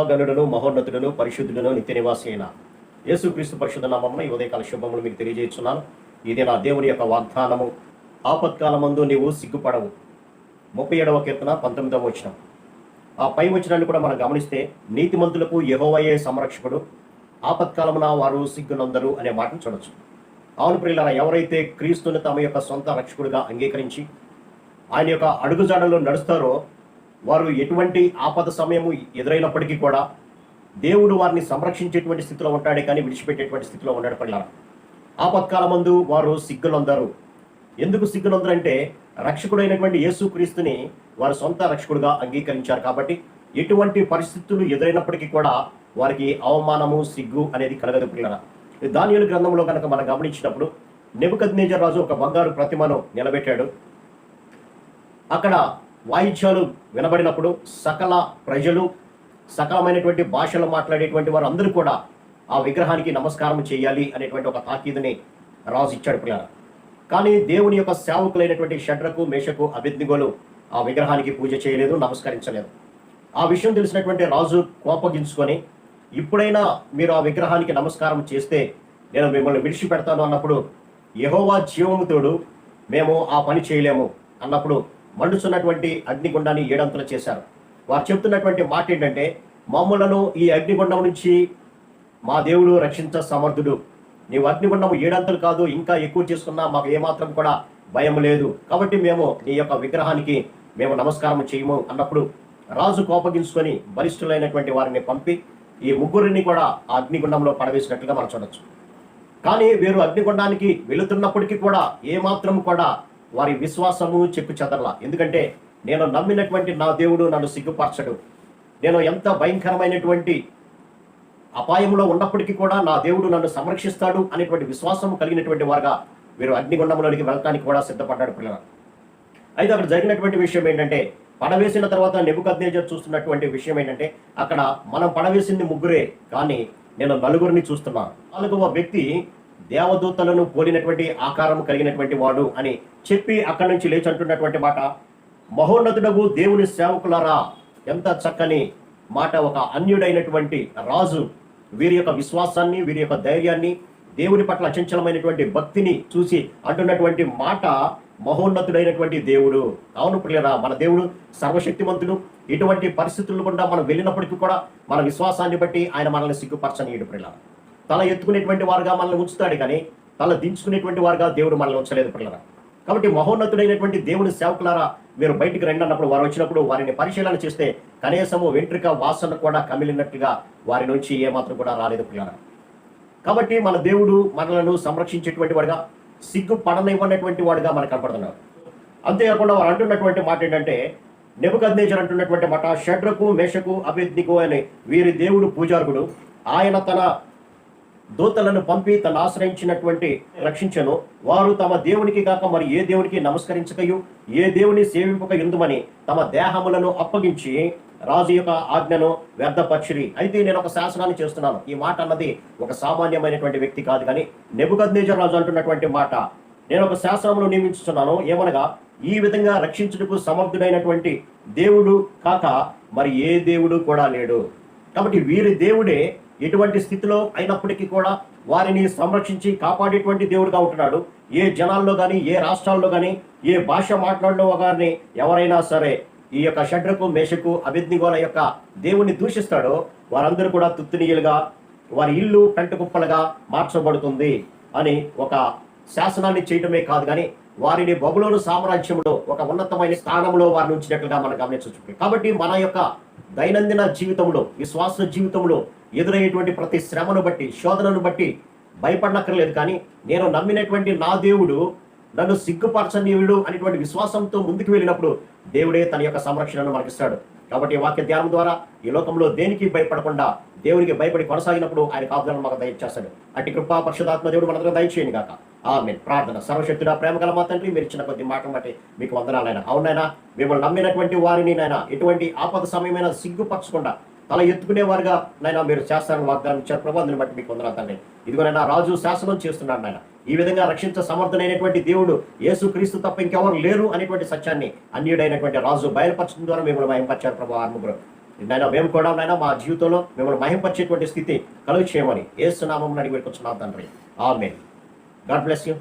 మహాగణుడును మహోన్నతుడును పరిశుద్ధుడును నిత్య నివాసి అయిన యేసుక్రీస్తు పరిశుద్ధ నామమున ఈ ఉదయకాల శుభములు మీకు తెలియజేస్తున్నాను. ఇదే నా దేవుని యొక్క వాగ్దానము. ఆపత్కాలమందు నీవు సిగ్గుపడవు. 37వ కీర్తన 19వ వచనం. ఆ పై వచనాన్ని కూడా మనం గమనిస్తే, నీతిమంతులకు యెహోవాయే సంరక్షకుడు, ఆపత్కాలమున వారు సిగ్గునందరు అనే మాటను చూడొచ్చు. అవును ప్రియులారా, ఎవరైతే క్రీస్తుని తమ యొక్క సొంత రక్షకుడిగా అంగీకరించి ఆయన యొక్క అడుగుజాడల్లో నడుస్తారో వారు ఎటువంటి ఆపద సమయము ఎదురైనప్పటికీ కూడా దేవుడు వారిని సంరక్షించేటువంటి స్థితిలో ఉంటాడే కానీ విడిచిపెట్టేటువంటి స్థితిలో ఉన్నాడు. పిల్లల ఆపత్కాలమందు వారు సిగ్గునందరు. ఎందుకు సిగ్గునందరు అంటే, రక్షకుడైనటువంటి యేసుక్రీస్తుని వారు సొంత రక్షకుడుగా అంగీకరించారు కాబట్టి ఎటువంటి పరిస్థితులు ఎదురైనప్పటికీ కూడా వారికి అవమానము, సిగ్గు అనేది కలగదు. పిల్లల దానియేలు గ్రంథంలో కనుక మనం గమనించినప్పుడు, నెబుకద్నెజర్ రాజు ఒక బంగారు ప్రతిమను నిలబెట్టాడు. అక్కడ వాయిద్యాలు వినబడినప్పుడు సకల ప్రజలు, సకలమైనటువంటి భాషలు మాట్లాడేటువంటి వారు అందరూ కూడా ఆ విగ్రహానికి నమస్కారం చేయాలి అనేటువంటి ఒక తాకీదుని రాజు ఇచ్చాడు. పిల్లల కానీ దేవుని యొక్క సేవకులైనటువంటి షడ్రకు, మేషకు, అబేద్నెగోలు ఆ విగ్రహానికి పూజ చేయలేదు, నమస్కరించలేదు. ఆ విషయం తెలిసినటువంటి రాజు కోపగించుకొని, ఇప్పుడైనా మీరు ఆ విగ్రహానికి నమస్కారం చేస్తే నేను మిమ్మల్ని విడిచిపెడతాను అన్నప్పుడు, యెహోవా జీవము తోడు, మేము ఆ పని చేయలేము అన్నప్పుడు మండుచున్నటువంటి అగ్నిగుండాన్ని 7 అంతలు చేశారు. వారు చెప్తున్నటువంటి మాట ఏంటంటే, మమ్ములను ఈ అగ్నిగుండం నుంచి మా దేవుడు రక్షించ సమర్థుడు. నీవు అగ్నిగుండం 7 అంతలు కాదు, ఇంకా ఎక్కువ చేసుకున్నా మాకు ఏమాత్రం కూడా భయం లేదు. కాబట్టి మేము నీ యొక్క విగ్రహానికి మేము నమస్కారం చేయము అన్నప్పుడు రాజు కోపగించుకొని బలిష్ఠులైనటువంటి వారిని పంపి ఈ ముగ్గురిని కూడా ఆ అగ్నిగుండంలో పడవేసినట్లుగా మనం చూడొచ్చు. కానీ వీరు అగ్నిగుండానికి వెళుతున్నప్పటికీ కూడా ఏమాత్రం కూడా వారి విశ్వాసము చెక్కు చెదరలా. ఎందుకంటే, నేను నమ్మినటువంటి నా దేవుడు నన్ను సిగ్గుపరచడు. నేను ఎంత భయంకరమైనటువంటి అపాయంలో ఉన్నప్పటికీ కూడా నా దేవుడు నన్ను సంరక్షిస్తాడు అనేటువంటి విశ్వాసం కలిగినటువంటి వారుగా వీరు అగ్నిగుండంలోనికి వెళ్ళటానికి కూడా సిద్ధపడ్డాడు. పిల్లల అయితే అక్కడ జరిగినటువంటి విషయం ఏంటంటే, పడవేసిన తర్వాత నెబుకద్నెజర్ చూస్తున్నటువంటి విషయం ఏంటంటే, అక్కడ మనం పడవేసింది ముగ్గురే, కానీ నేను నలుగురిని చూస్తున్నాను. 4వ వ్యక్తి దేవదూతలను పోలినటువంటి ఆకారం కలిగినటువంటి వాడు అని చెప్పి అక్కడి నుంచి లేచి అంటున్నటువంటి మాట, మహోన్నతుడగు దేవుని సేవకులారా. ఎంత చక్కని మాట! ఒక అన్యుడైనటువంటి రాజు వీరి యొక్క విశ్వాసాన్ని, వీరి యొక్క ధైర్యాన్ని, దేవుని పట్ల అచంచలమైనటువంటి భక్తిని చూసి అంటున్నటువంటి మాట, మహోన్నతుడైనటువంటి దేవుడు. అవును ప్రియులారా, మన దేవుడు సర్వశక్తిమంతుడు. ఎటువంటి పరిస్థితుల్లో కూడా మనం వెళ్ళినప్పటికీ కూడా మన విశ్వాసాన్ని బట్టి ఆయన మనల్ని సిగ్గుపరచనీయుడు. ప్రియులారా, తల ఎత్తుకునేటువంటి వారుగా మనల్ని ఉంచుతాడు, కానీ తల దించుకునేటువంటి వారుగా దేవుడు మనల్ని ఉంచలేదు. పిల్లరా, కాబట్టి మహోన్నతుడైనటువంటి దేవుని సేవకులారా, మీరు బయటికి రండి అన్నప్పుడు వారు వచ్చినప్పుడు వారిని పరిశీలన చేస్తే కనీసము వెంట్రుక వాసన కూడా కమిలినట్టుగా వారి నుంచి ఏమాత్రం కూడా రాలేదు. పిల్లరా, కాబట్టి మన దేవుడు మనలను సంరక్షించేటువంటి వాడుగా, సిగ్గు పడనివ్వనటువంటి వాడుగా మనకు కనపడుతున్నాడు. అంతేకాకుండా వారు అంటున్నటువంటి మాట ఏంటంటే, నెబుకద్నెజర్ అంటున్నటువంటి మాట, షడ్రకు, మేషకు, అబేద్నెగో అనే వీరి దేవుడు పూజార్హుడు. ఆయన తన దూతలను పంపి తను ఆశ్రయించినటువంటి రక్షించను. వారు తమ దేవునికి కాక మరి ఏ దేవునికి నమస్కరించకయు, ఏ దేవుని సేవింపక ఎందుమని తమ దేహములను అప్పగించి రాజు యొక్క ఆజ్ఞను వ్యర్థపరిచిరి. అయితే నేను ఒక శాసనాన్ని చేస్తున్నాను. ఈ మాట అన్నది ఒక సామాన్యమైనటువంటి వ్యక్తి కాదు, కానీ నెబుకద్నెజర్ రాజు అంటున్నటువంటి మాట, నేను ఒక శాసనమును నియమించుతున్నాను. ఏమనగా, ఈ విధంగా రక్షించుటకు సమర్థుడైనటువంటి దేవుడు కాక మరి ఏ దేవుడు కూడా లేడు. కాబట్టి వీరి దేవుడే ఎటువంటి స్థితిలో అయినప్పటికీ కూడా వారిని సంరక్షించి కాపాడేటువంటి దేవుడుగా ఉంటున్నాడు. ఏ జనాల్లో కానీ, ఏ రాష్ట్రాల్లో కానీ, ఏ భాష మాట్లాడలో కానీ ఎవరైనా సరే ఈ యొక్క షడ్రకు, మేషకు, అబేద్నెగోల యొక్క దేవుణ్ణి దూషిస్తాడో వారందరూ కూడా తుత్తునీయులుగా, వారి ఇల్లు పెంటకుప్పలుగా మార్చబడుతుంది అని ఒక శాసనాన్ని చేయటమే కాదు, కానీ వారిని బబులోను సామ్రాజ్యంలో ఒక ఉన్నతమైన స్థానంలో వారిని ఉంచినట్లుగా మనం గమనించవచ్చు. కాబట్టి మన యొక్క దైనందిన జీవితంలో, విశ్వాస జీవితంలో ఎదురయ్యేటువంటి ప్రతి శ్రమను బట్టి, శోధనను బట్టి భయపడనక్కర్లేదు. కానీ నేను నమ్మినటువంటి నా దేవుడు నన్ను సిగ్గుపరచనీయుడు అనేటువంటి విశ్వాసంతో ముందుకు వెళ్ళినప్పుడు దేవుడే తన యొక్క సంరక్షణను మనకిస్తాడు. కాబట్టి వాక్య ధ్యానం ద్వారా ఈ లోకంలో దేనికి భయపడకుండా దేవునికి భయపడి కొనసాగినప్పుడు ఆయన కాపుదలను మాకు దయచేస్తాడు. అట్టి కృపా పరిశుద్ధాత్మ దేవుడు మనందరం దయచేయండి గాక. ఆమేన్. ప్రార్థన. సర్వశక్తుడా, ప్రేమగల మా తండ్రి, మీరు ఇచ్చిన కొద్ది మాటను బట్టి మీకు వందనాలైనా. అవునైనా, మిమ్మల్ని నమ్మినటువంటి వారిని నైనా ఎటువంటి ఆపద సమయమైనా సిగ్గుపరచకుండా తల ఎత్తుకునేవారుగా నైనా మీరు చేస్తారని వాగ్దానం ఇచ్చారు. ప్రభు, అందుని బట్టి మీకు వందనాలు తండ్రి. ఇదిగోనైనా రాజు శాసనం చేస్తున్నాడు నాయన. ఈ విధంగా రక్షించ సమర్థనైనటువంటి దేవుడు యేసుక్రీస్తు తప్ప ఇంకెవరు లేరు అనేటువంటి సత్యాన్ని అన్యుడైనటువంటి రాజు బయలుపరచడం ద్వారా మిమ్మల్ని మహిమపరిచారు ప్రభు. ఆత్మగురు నాయన మేము కూడా నాయన మా జీవితంలో మిమ్మల్ని మహింపరిచేటువంటి స్థితి కలుగు చేయమని యేసు నామమున అడిగి పెట్టుకొచ్చున్నాం తండ్రి. ఆమేన్. God bless you.